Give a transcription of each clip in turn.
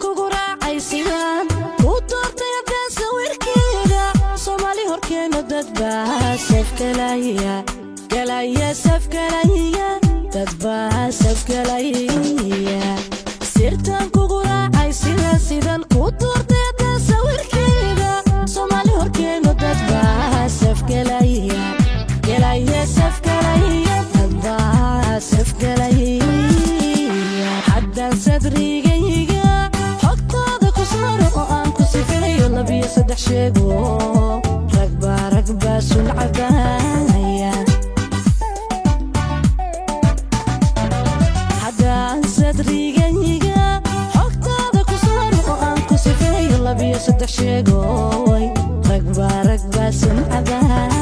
kugu raacay sidaan ku doortay haddaan sawirkeeda Soomaali horkeena dad baa saf galaya dad baa saf galaya sirtaan kugu raacay sidaan ku doortay haddaan sawirkeeda Soomaali horkeena dad baa saf galaya dad baa saf galaya haddaan sadrigayga xogtaada ku saaro oo aan ku sifeeyo labiyo saddex sheego rag baa suncabaya haddaan sadrigayga xogtaada ku saaro oo aan ku sifeeyo labiyo saddex sheego rag baa suncabaya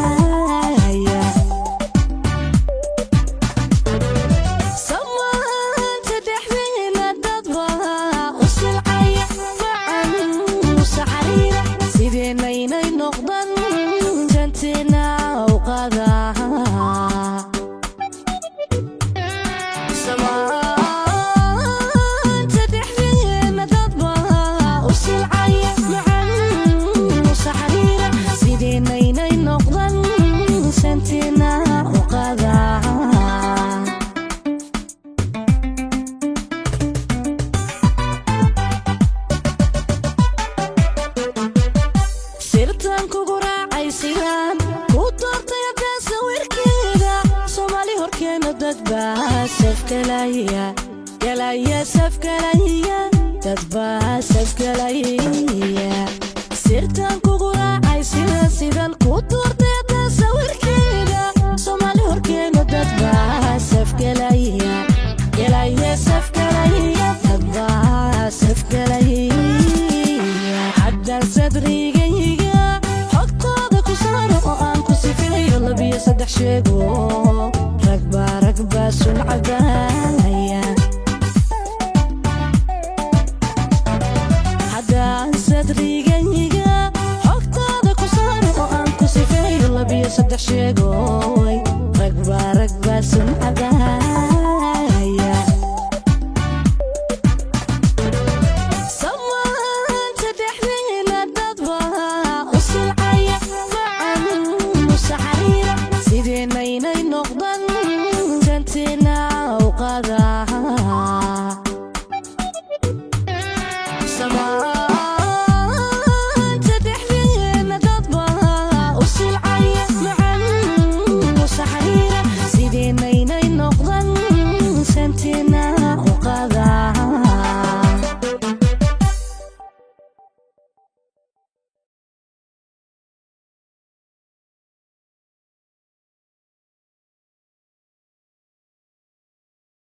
sirtaan kugu raacay sidaan ku doortay haddaan sawirkeeda Soomaali horkeena dad baa saf galaya dad baa saf galaya sirtaan kugu raacay sidaan ku doortay haddaan sawirkeeda Soomaali horkeena dad baa saf galaya dad baa saf galaya haddaan sadrigayga xogtaada ku saaro oo aan ku sifeeyo labiyo saddex sheego rag baa suncabaya haddaan sadrigayga xogtaada ku saaro oo aan ku sifeeyo labiyo saddex sheego rag baa suncabaya Sama